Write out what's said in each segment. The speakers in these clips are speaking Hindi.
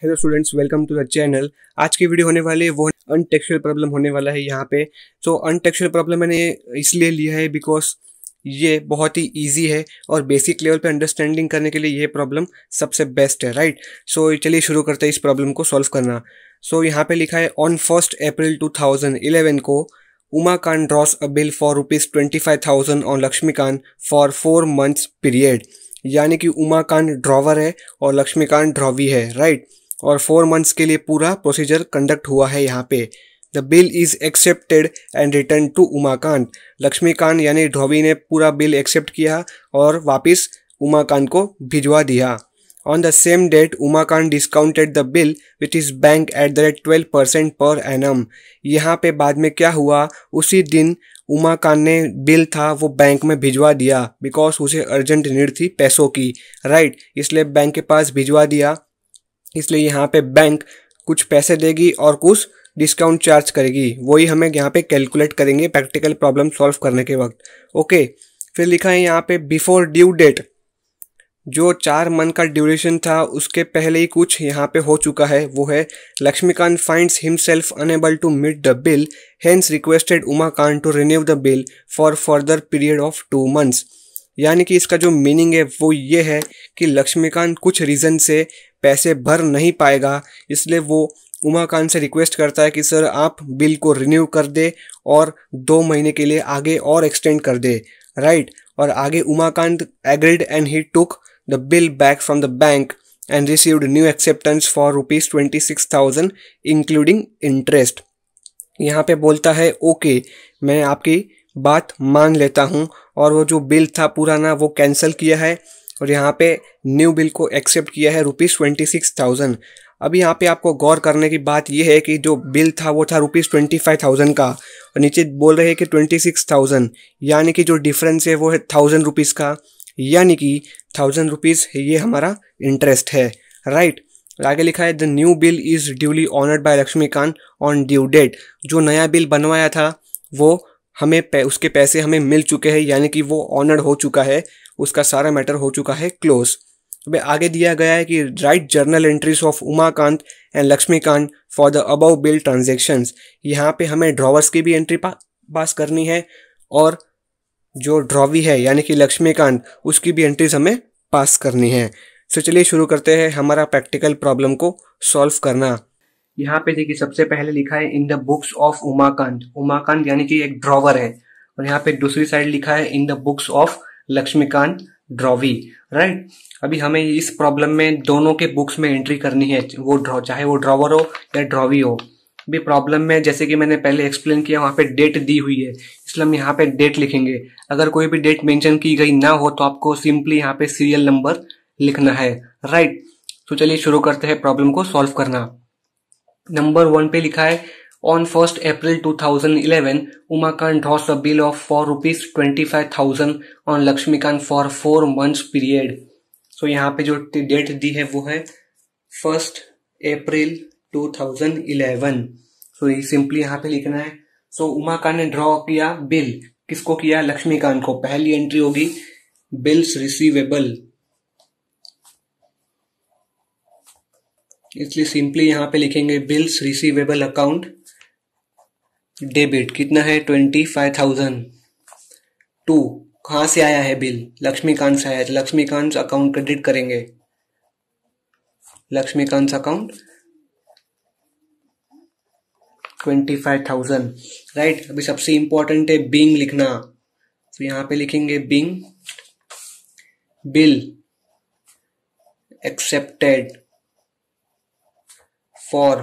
Hello students, welcome to the channel. आज की वीडियो होने वाली है वो अनटेक्सचुअल प्रॉब्लम होने वाला है यहाँ पे। सो अनटेक्सचुअल प्रॉब्लम मैंने इसलिए लिया है बिकॉज ये बहुत ही इजी है और बेसिक लेवल पे अंडरस्टैंडिंग करने के लिए ये प्रॉब्लम सबसे बेस्ट है, राइट। सो चलिए शुरू करते हैं इस प्रॉब्लम को सॉल्व करना। सो यहाँ पे लिखा है ऑन 1 अप्रैल 2011 को Umakant draws a bill for ₹25,000 on Laxmikant for 4 months period. यानी कि उमाकांत ड्रॉवर है और लक्ष्मीकांत ड्रॉवी है, राइट। और 4 months के लिए पूरा प्रोसीजर कंडक्ट हुआ है यहाँ पे। The bill is accepted and return to Umakant. Laxmikant यानी ड्रॉवी ने पूरा बिल एक्सेप्ट किया और वापस उमाकांत को भिजवा दिया। On the same date Umakant discounted the bill which is bank at the rate 12% per annum. यहाँ पे बाद में क्या हुआ, उसी दिन उमाकांत ने बिल था वो बैंक में भिजवा दिया बिकॉज उसे अर्जेंट नीड थी पैसों की, राइट। इसलिए बैंक के पास भिजवा दिया, इसलिए यहाँ पे बैंक कुछ पैसे देगी और कुछ डिस्काउंट चार्ज करेगी। वही हमें यहाँ पे कैलकुलेट करेंगे प्रैक्टिकल प्रॉब्लम सॉल्व करने के वक्त। ओके, फिर लिखा है यहाँ पे बिफोर ड्यू डेट। जो 4 month का ड्यूरेशन था उसके पहले ही कुछ यहाँ पे हो चुका है, वो है Laxmikant finds himself unable to meet the bill, hence requested Umakant to renew the bill for further period of 2 months। यानी कि इसका जो मीनिंग है वो ये है कि लक्ष्मीकांत कुछ रीज़न से पैसे भर नहीं पाएगा, इसलिए वो उमाकांत से रिक्वेस्ट करता है कि सर आप बिल को रिन्यू कर दे और 2 महीने के लिए आगे और एक्सटेंड कर दे, राइट। और आगे Umakant agreed and he took the bill back from the bank and received new acceptance for ₹26,000 including interest. यहाँ पे बोलता है ओके, मैं आपकी बात मान लेता हूँ और वो जो बिल था पुराना वो कैंसिल किया है और यहाँ पे न्यू बिल को एक्सेप्ट किया है ₹26,000। अभी यहाँ पे आपको गौर करने की बात यह है कि जो बिल था वो था ₹25,000 का और नीचे बोल रहे हैं कि 26,000, यानी कि जो डिफरेंस है वो है ₹1,000 का, यानी कि ₹1,000 ये हमारा इंटरेस्ट है, राइट। आगे लिखा है the new bill is duly honoured by Laxmikant on due date. जो नया बिल बनवाया था वो हमें उसके पैसे हमें मिल चुके हैं, यानी कि वो ऑनर्ड हो चुका है, उसका सारा मैटर हो चुका है क्लोज। अब आगे दिया गया है कि right journal entries of Umakant and Laxmikant for the above bill transactions. यहाँ पे हमें ड्रॉवर्स की भी एंट्री पास करनी है और जो ड्रॉवी है यानी कि लक्ष्मीकांत उसकी भी एंट्रीज हमें पास करनी है। तो चलिए शुरू करते हैं हमारा प्रैक्टिकल प्रॉब्लम को सॉल्व करना। यहाँ पे देखिए सबसे पहले लिखा है in the books of Umakant. Umakant यानी कि एक ड्रॉवर है और यहाँ पे दूसरी साइड लिखा है in the books of Laxmikant drawee, right. अभी हमें इस प्रॉब्लम में दोनों के बुक्स में एंट्री करनी है, वो चाहे वो ड्रॉवर हो या ड्रॉवी हो। अभी प्रॉब्लम में जैसे कि मैंने पहले एक्सप्लेन किया वहाँ पे डेट दी हुई है, इसलिए हम यहाँ पे डेट लिखेंगे। अगर कोई भी डेट मेंशन की गई ना हो तो आपको सिंपली यहाँ पे सीरियल नंबर लिखना है, राइट। तो चलिए शुरू करते हैं प्रॉब्लम को सॉल्व करना। नंबर 1 पे लिखा है on 1 April 2011 Umakant draws a bill of for ₹25,000 on Laxmikant for 4 months period. So यहाँ पे जो डेट दी है वो है 1 अप्रैल 2011। सो ये सिंपली यहाँ पे लिखना है। सो उमाकांत ने ड्रॉ किया बिल, किसको किया, लक्ष्मीकांत को। पहली एंट्री होगी बिल्स रिसीवेबल, इसलिए सिंपली यहाँ पे लिखेंगे बिल्स रिसीवेबल अकाउंट डेबिट। कितना है 25,000 टू कहाँ से आया है बिल, लक्ष्मीकांत से आया है, लक्ष्मीकांत अकाउंट क्रेडिट करेंगे, लक्ष्मीकांत अकाउंट 25,000, राइट। अभी सबसे इंपॉर्टेंट है बिंग लिखना, तो यहाँ पे लिखेंगे being bill accepted for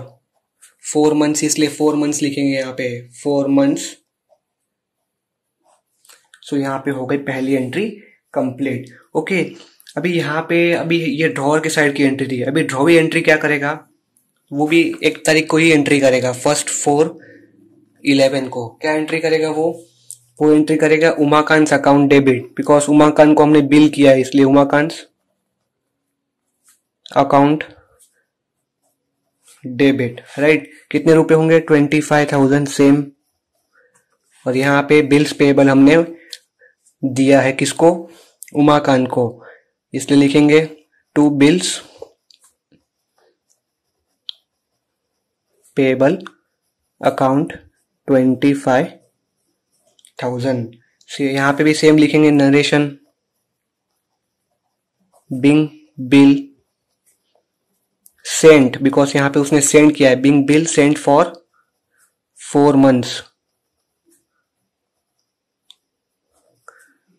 4 months, इसलिए 4 months लिखेंगे यहाँ पे 4 months। सो यहाँ पे हो गई पहली एंट्री कंप्लीट। ओके, अभी यहाँ पे अभी ये ड्रॉवर के साइड की एंट्री थी। अभी ड्रॉवी एंट्री क्या करेगा, वो भी 1 तारीख को ही एंट्री करेगा, 1 4/11 को। क्या एंट्री करेगा वो एंट्री करेगा Umakant account debit, because Umakant को हमने बिल किया है इसलिए उमाकांत अकाउंट डेबिट, राइट। कितने रुपए होंगे 25,000 सेम। और यहाँ पे बिल्स पेबल हमने दिया है किसको, उमाकांत को, इसलिए लिखेंगे 2 bills पेबल अकाउंट 25,000। यहाँ पे भी सेम लिखेंगे narration being bill sent, because यहाँ पे उसने सेंड किया है, being bill sent for 4 months।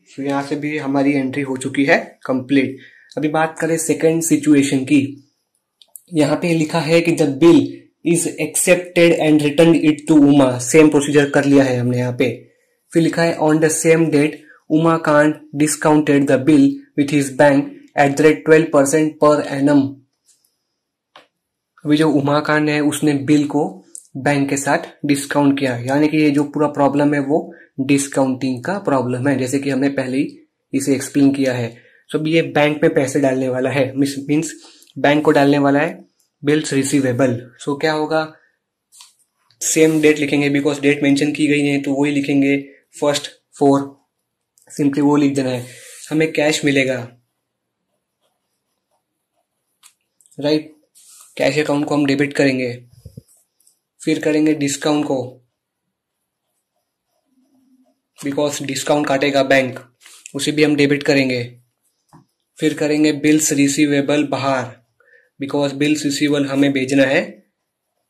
तो यहाँ से भी हमारी एंट्री हो चुकी है कंप्लीट। अभी बात करें सेकंड सिचुएशन की। यहाँ पे लिखा है कि the bill is accepted and return it to Uma. Same procedure कर लिया है हमने यहाँ पे। फिर लिखा है on the same date Umakant discounted the bill with his bank at the rate 12% per annum. अभी जो उमा कांत है उसने बिल को बैंक के साथ डिस्काउंट किया, यानी कि ये जो पूरा प्रॉब्लम है वो डिस्काउंटिंग का प्रॉब्लम है, जैसे कि हमने पहले ही इसे एक्सप्लेन किया है। तो ये बैंक में पैसे डालने वाला है, मीन्स बैंक को डालने वाला है बिल्स रिसीवेबल। सो क्या होगा, सेम डेट लिखेंगे, बिकॉज डेट मेंशन की गई है तो वही लिखेंगे, फर्स्ट 4 सिंपली वो लिख देना है। हमें कैश मिलेगा, राइट। कैश अकाउंट को हम डेबिट करेंगे, फिर करेंगे डिस्काउंट को, बिकॉज डिस्काउंट काटेगा बैंक, उसे भी हम डेबिट करेंगे। फिर करेंगे बिल्स रिसीवेबल बाहर, बिकॉज बिल्स रिसीवेबल हमें भेजना है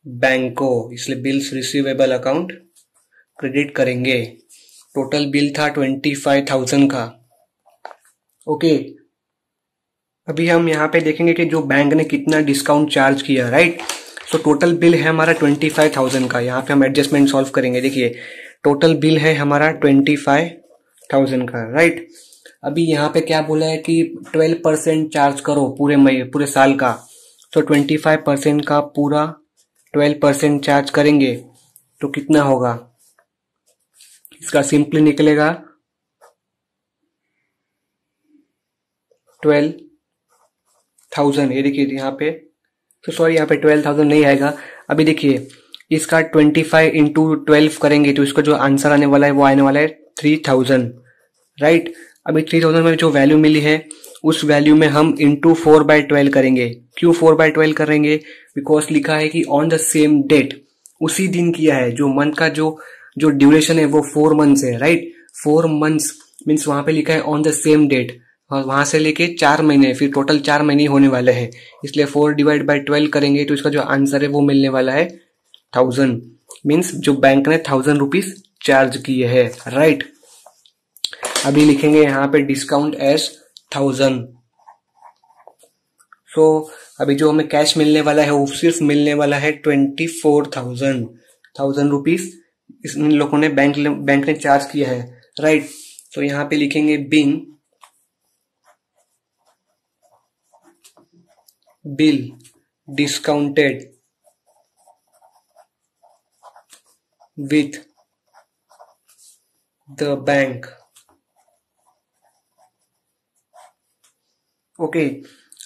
बैंक को, इसलिए बिल्स रिसीवेबल अकाउंट क्रेडिट करेंगे। टोटल बिल था 25,000 का। ओके, अभी हम यहाँ पे देखेंगे कि जो बैंक ने कितना डिस्काउंट चार्ज किया, राइट। तो टोटल बिल है हमारा 25,000 का। यहाँ पे हम एडजस्टमेंट सॉल्व करेंगे। देखिए टोटल बिल है हमारा 25,000 का, राइट। अभी यहाँ पे क्या बोला है कि 12% चार्ज करो पूरे साल का। तो 25% का पूरा 12% चार्ज करेंगे तो कितना होगा, इसका सिंपली निकलेगा 12,000। ये देखिए यहाँ पे, तो सॉरी यहाँ पे 12,000 नहीं आएगा। अभी देखिए इसका 25 इंटू 12 करेंगे तो इसका जो आंसर आने वाला है वो आने वाला है 3,000, राइट। अभी 3,000 में जो वैल्यू मिली है उस वैल्यू में हम इंटू 4/12 करेंगे। क्यों 4/12 करेंगे, बिकॉज लिखा है कि ऑन द सेम डेट, उसी दिन किया है। जो मंथ का जो ड्यूरेशन है वो 4 months है, राइट। 4 months मीन्स वहां पे लिखा है ऑन द सेम डेट, और वहां से लेके 4 महीने, फिर टोटल 4 महीने होने वाले हैं, इसलिए 4/12 करेंगे तो इसका जो आंसर है वो मिलने वाला है 1000। मीन्स जो बैंक ने 1000 रुपीज चार्ज किए हैं, राइट। अभी लिखेंगे यहाँ पे डिस्काउंट एज 1000। सो अभी जो हमें कैश मिलने वाला है वो सिर्फ मिलने वाला है 24,000 रुपीज इन लोगों ने बैंक ने चार्ज किया है, राइट। तो यहाँ पे लिखेंगे bill discounted with the bank. Okay,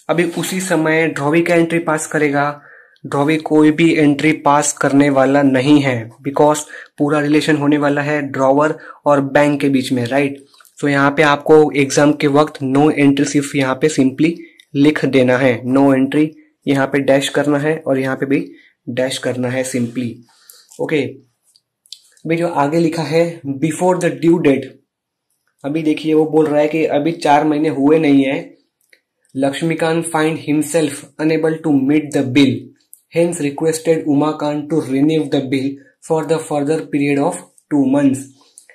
अभी उसी समय ड्रॉवी का एंट्री पास करेगा। ड्रॉवी कोई भी एंट्री पास करने वाला नहीं है, बिकॉज पूरा रिलेशन होने वाला है ड्रॉवर और बैंक के बीच में, राइट। तो यहाँ पे आपको एग्जाम के वक्त नो एंट्री सिर्फ यहाँ पे सिंपली लिख देना है, नो एंट्री, यहाँ पे डैश करना है और यहाँ पे भी डैश करना है सिंपली। ओके, अभी जो आगे लिखा है बिफोर द ड्यू डेट, अभी देखिए वो बोल रहा है कि अभी 4 महीने हुए नहीं है। Laxmikant find himself unable to meet the bill, hence requested Umakant to renew the bill for the further period of 2 months।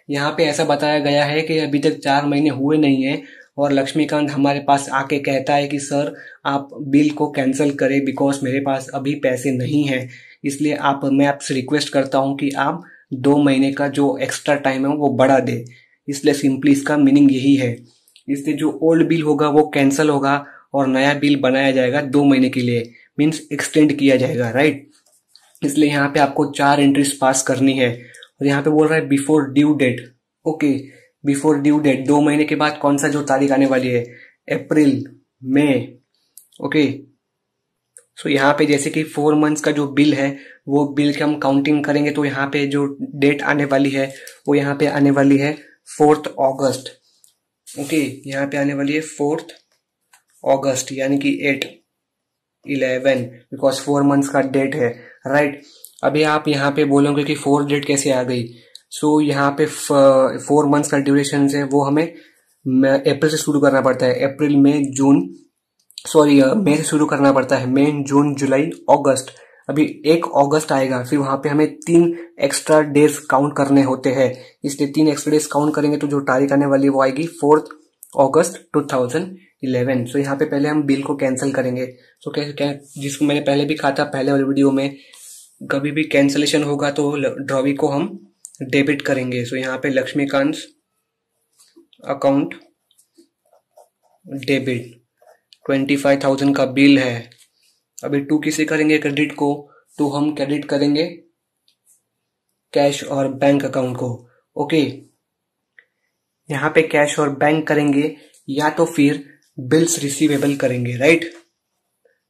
यहाँ पे ऐसा बताया गया है कि अभी तक 4 महीने हुए नहीं है और लक्ष्मीकांत हमारे पास आके कहता है कि सर आप बिल को कैंसिल करें, बिकॉज मेरे पास अभी पैसे नहीं है, इसलिए मैं आपसे रिक्वेस्ट करता हूँ कि आप 2 महीने का जो एक्स्ट्रा टाइम है वो बढ़ा दे। इसलिए सिंपली इसका मीनिंग यही है, इसलिए जो ओल्ड बिल होगा वो कैंसिल होगा और नया बिल बनाया जाएगा 2 महीने के लिए, मीन्स एक्सटेंड किया जाएगा, राइट। इसलिए यहाँ पे आपको 4 एंट्रीज पास करनी है। और यहाँ पे बोल रहा है before due date. Okay, before due date 2 महीने के बाद कौन सा जो तारीख आने वाली है, अप्रैल, मई। ओके, सो यहाँ पे जैसे कि 4 months का जो बिल है वो बिल की हम काउंटिंग करेंगे तो यहाँ पे जो डेट आने वाली है वो यहाँ पे आने वाली है 4th अगस्त। ओके, यहाँ पे आने वाली है 4th अगस्त, यानी कि 8, 11, बिकॉज 4 months का डेट है, राइट। अभी आप यहाँ पे बोलोगे कि 4 डेट कैसे आ गई। सो यहाँ पे 4 मंथ्स का ड्यूरेशन है वो हमें अप्रैल से शुरू करना पड़ता है। अप्रैल मई जून, सॉरी मई से शुरू करना पड़ता है। मई जून जुलाई अगस्त। अभी 1 अगस्त आएगा, फिर वहां पे हमें 3 एक्स्ट्रा डेज काउंट करने होते हैं। इसलिए 3 एक्स्ट्रा डेज काउंट करेंगे तो जो तारीख आने वाली है वो आएगी 4 अगस्त 2011। सो यहाँ पे पहले हम बिल को कैंसिल करेंगे। सो जिसको मैंने पहले भी कहा था पहले वाले वीडियो में, कभी भी कैंसिलेशन होगा तो ड्रॉवी को हम डेबिट करेंगे। सो यहाँ पे लक्ष्मीकांत अकाउंट डेबिट 25,000 का बिल है। अभी 2 किसे करेंगे क्रेडिट को, तो हम क्रेडिट करेंगे कैश और बैंक अकाउंट को। ओके, यहाँ पे कैश और बैंक करेंगे या तो फिर बिल्स रिसीवेबल करेंगे, राइट।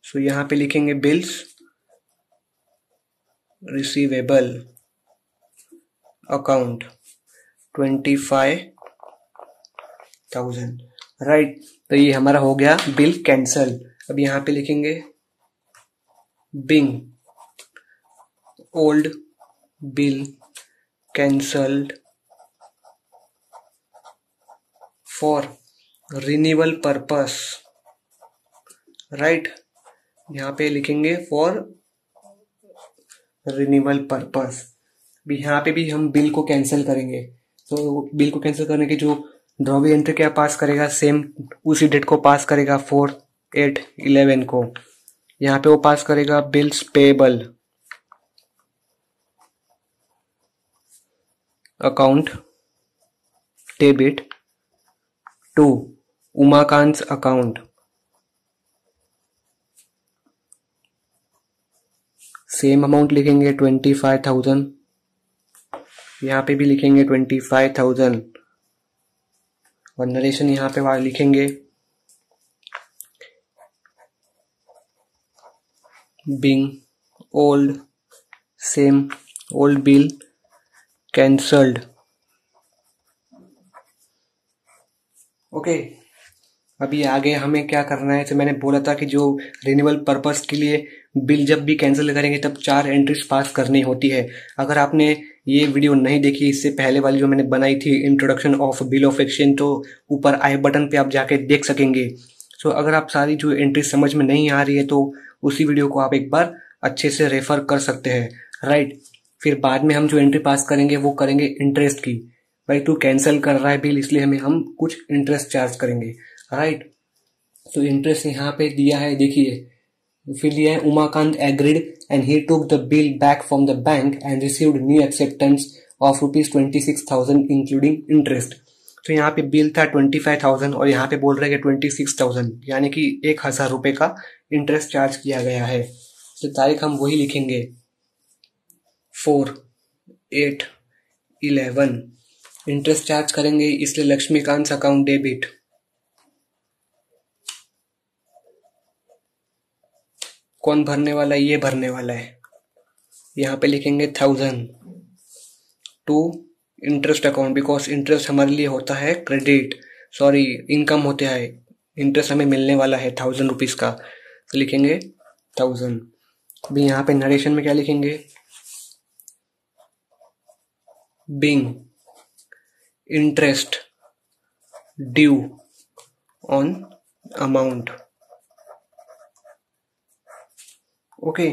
सो यहाँ पे लिखेंगे बिल्स रिसीवेबल अकाउंट 25,000, राइट। तो ये हमारा हो गया बिल कैंसल। अब यहाँ पे लिखेंगे being old bill cancelled for renewal purpose, right. यहाँ पे लिखेंगे फॉर रिन्यूअल पर्पस। यहाँ पे भी हम बिल को कैंसिल करेंगे। तो बिल को कैंसिल करने की जो ड्रॉवी एंट्री क्या पास करेगा, सेम उसी डेट को पास करेगा 4/8/11 को। यहाँ पे वो पास करेगा bills payable account debit to Umakant account, same amount लिखेंगे 25,000। यहाँ पे भी लिखेंगे 25,000 और नरेशन यहाँ पे वहां लिखेंगे being old same old bill cancelled. Okay, अभी आगे हमें क्या करना है। तो मैंने बोला था कि जो रिन्यूअल पर्पस के लिए बिल जब भी कैंसिल करेंगे तब 4 एंट्रीज पास करनी होती है। अगर आपने ये वीडियो नहीं देखी इससे पहले वाली जो मैंने बनाई थी introduction of bill of exchange, तो ऊपर आई बटन पे आप जाके देख सकेंगे। सो अगर आप सारी जो एंट्री समझ में नहीं आ रही है तो उसी वीडियो को आप एक बार अच्छे से रेफर कर सकते हैं, राइट। फिर बाद में हम जो एंट्री पास करेंगे वो करेंगे इंटरेस्ट की। भाई तू कैंसिल कर रहा है बिल, इसलिए हम कुछ इंटरेस्ट चार्ज करेंगे, राइट। तो इंटरेस्ट यहाँ पे दिया है, देखिए फिर दिया है Umakant agreed and he took the bill back from the bank and received new acceptance of ₹26,000 including interest. तो यहाँ पे बिल था 25,000 और यहाँ पे बोल रहे हैं 26,000, यानी कि 1,000 रुपए का इंटरेस्ट चार्ज किया गया है। तो तारीख हम वही लिखेंगे 4/8/11 इंटरेस्ट चार्ज करेंगे, इसलिए लक्ष्मीकांत अकाउंट डेबिट कौन भरने वाला है, ये भरने वाला है। यहाँ पे लिखेंगे 1,000 to interest account, because interest हमारे लिए होता है क्रेडिट, सॉरी इनकम होता है, इंटरेस्ट हमें मिलने वाला है 1,000 रुपीज का। तो लिखेंगे 1,000। अभी यहाँ पे नरेशन में क्या लिखेंगे, being interest due on amount. Okay,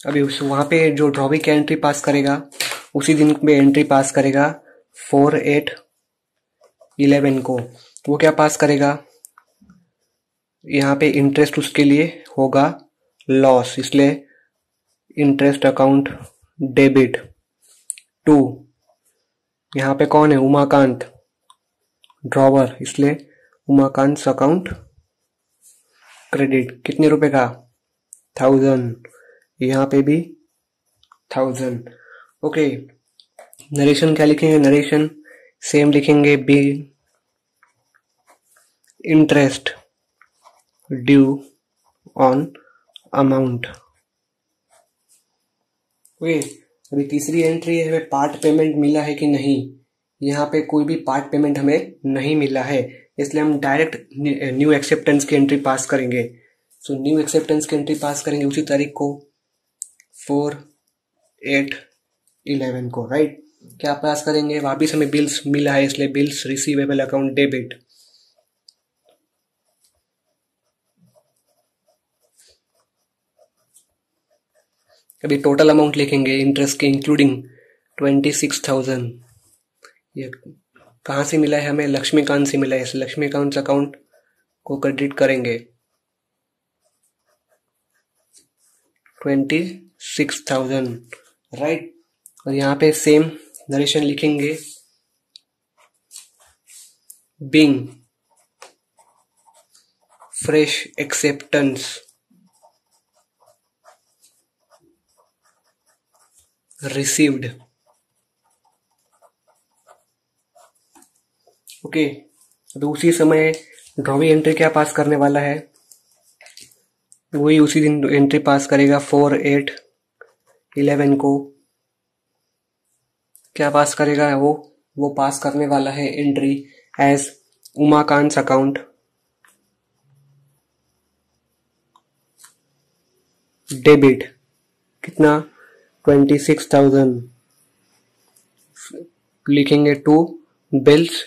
अभी वहां पे जो ड्रॉवी की एंट्री पास करेगा उसी दिन में एंट्री पास करेगा 4/8/11 को। वो क्या पास करेगा, यहाँ पे इंटरेस्ट उसके लिए होगा लॉस, इसलिए इंटरेस्ट अकाउंट डेबिट टू, यहाँ पे कौन है उमाकांत ड्रॉवर, इसलिए उमाकांत अकाउंट क्रेडिट कितने रुपए का 1,000, यहाँ पे भी 1,000। ओके, नरेशन क्या लिखेंगे, नरेशन सेम लिखेंगे bill interest due on amount. Okay, अभी तीसरी एंट्री है, हमें पार्ट पेमेंट मिला है कि नहीं। यहाँ पे कोई भी पार्ट पेमेंट हमें नहीं मिला है, इसलिए हम डायरेक्ट न्यू एक्सेप्टेंस की एंट्री पास करेंगे। सो न्यू एक्सेप्टेंस की एंट्री पास करेंगे उसी तारीख को 8/11 को, राइट। क्या पास करेंगे, वापिस हमें बिल्स मिला है इसलिए बिल्स रिसीवेबल अकाउंट डेबिट। अभी टोटल अमाउंट लिखेंगे इंटरेस्ट के इंक्लूडिंग 26,000। ये कहाँ से मिला है हमें, लक्ष्मीकांत से मिला है, इस लक्ष्मीकांत अकाउंट को क्रेडिट करेंगे 26,000, राइट। और यहाँ पे सेम नरेशन लिखेंगे, being fresh acceptance received. Okay, तो उसी समय ड्रॉवी एंट्री क्या पास करने वाला है, वही उसी दिन एंट्री पास करेगा 4/8/11 को। क्या पास करेगा वो पास करने वाला है entry as Umakant account debit, कितना 26,000 लिखेंगे to bills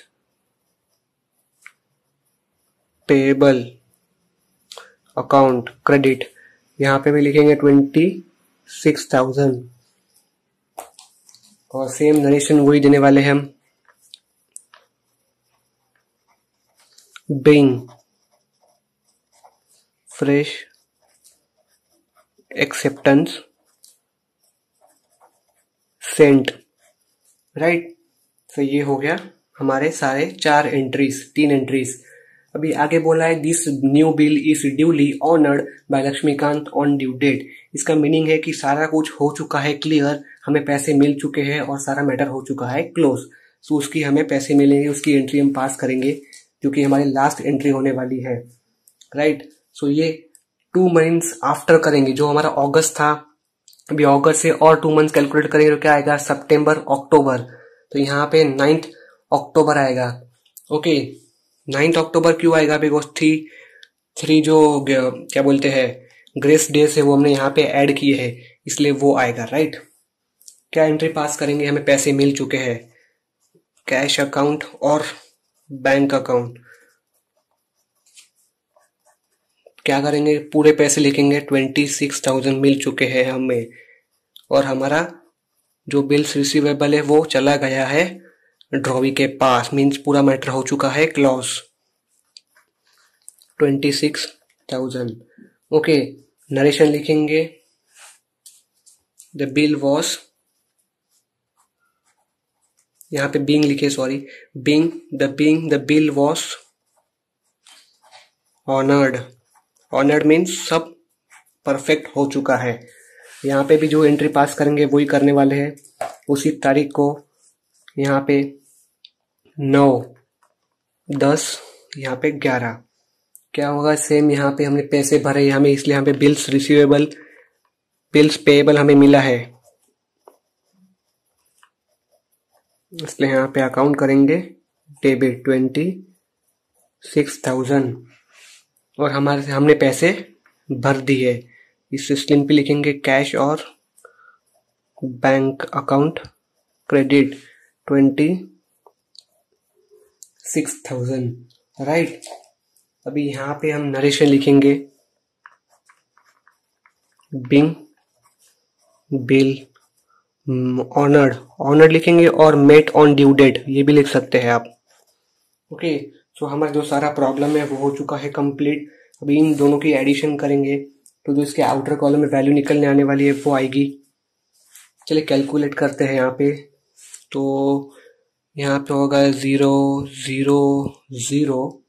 payable account credit, यहाँ पे भी लिखेंगे 26,000 और सेम नरेशन वही देने वाले हैं हम, being fresh acceptance sent, right. तो ये हो गया हमारे सारे 3 एंट्रीज। अभी आगे बोला है this new bill is duly honoured by Laxmikant on due date. इसका मीनिंग है कि सारा कुछ हो चुका है क्लियर, हमें पैसे मिल चुके हैं और सारा मैटर हो चुका है क्लोज। सो उसकी हमें पैसे मिलेंगे, उसकी एंट्री हम पास करेंगे क्योंकि हमारी लास्ट एंट्री होने वाली है, राइट। सो ये 2 मंथ्स आफ्टर करेंगे, जो हमारा अगस्त था, अभी अगस्त से और 2 मंथ्स कैलकुलेट करेंगे तो क्या आएगा, सितंबर अक्टूबर। तो यहाँ पे 9 अक्टूबर आएगा। ओके, 9 अक्टूबर क्यों आएगा, बिकॉज थ्री जो क्या बोलते हैं ग्रेस डेज है वो हमने यहाँ पे ऐड किए हैं, इसलिए वो आएगा, राइट। क्या एंट्री पास करेंगे, हमें पैसे मिल चुके हैं, कैश अकाउंट और बैंक अकाउंट। क्या करेंगे, पूरे पैसे लिखेंगे 26,000 मिल चुके हैं हमें और हमारा जो बिल्स रिसीवेबल है वो चला गया है ड्रॉवी के पास, मीन्स पूरा मैटर हो चुका है क्लोज। 26,000। ओके, नरेशन लिखेंगे द बिल वॉज, यहाँ पे बीइंग लिखे, sorry, the bill was honoured means सब परफेक्ट हो चुका है। यहाँ पे भी जो एंट्री पास करेंगे वही करने वाले हैं, उसी तारीख को यहाँ पे 9, 10, यहाँ पे 11। क्या होगा, सेम यहाँ पे हमने पैसे भरे हमें, इसलिए यहाँ पे बिल्स पेएबल हमें मिला है, इसलिए यहाँ पे अकाउंट करेंगे डेबिट 26,000 और हमने पैसे भर दिए। इस स्लिम पे लिखेंगे कैश और बैंक अकाउंट क्रेडिट 26,000, राइट। अभी यहाँ पे हम नरेशन लिखेंगे बिंग बिल ऑनर्ड लिखेंगे और मेट ऑन ड्यू डेट, ये भी लिख सकते हैं आप। ओके, सो हमारा जो सारा प्रॉब्लम है वो हो चुका है कंप्लीट। अभी इन दोनों की एडिशन करेंगे तो जो इसके आउटर कॉलम में वैल्यू निकलने आने वाली है वो आएगी। चलिए कैलकुलेट करते हैं यहाँ पे। तो यहाँ पे होगा 0 0 0,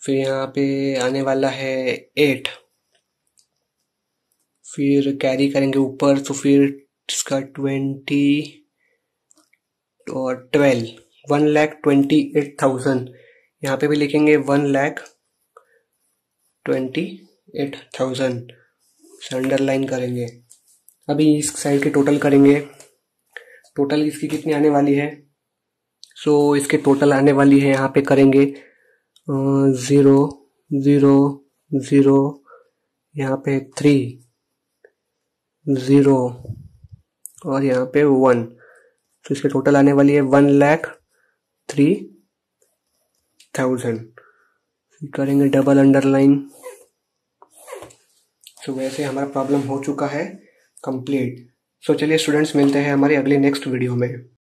फिर यहाँ पे आने वाला है 8, फिर कैरी करेंगे ऊपर तो फिर इसका 20 और 12, 1,28,000। यहाँ पे भी लिखेंगे 1,28,000 से अंडरलाइन करेंगे। अभी इस साइड के टोटल करेंगे, टोटल इसकी कितनी आने वाली है। सो इसके टोटल आने वाली है, यहाँ पे करेंगे 0 0 0, यहाँ पे 3 0 और यहाँ पे 1, तो इसके टोटल आने वाली है 1,03,000। करेंगे डबल अंडरलाइन। सो वैसे हमारा प्रॉब्लम हो चुका है कंप्लीट। सो चलिए स्टूडेंट्स, मिलते हैं हमारी अगली नेक्स्ट वीडियो में।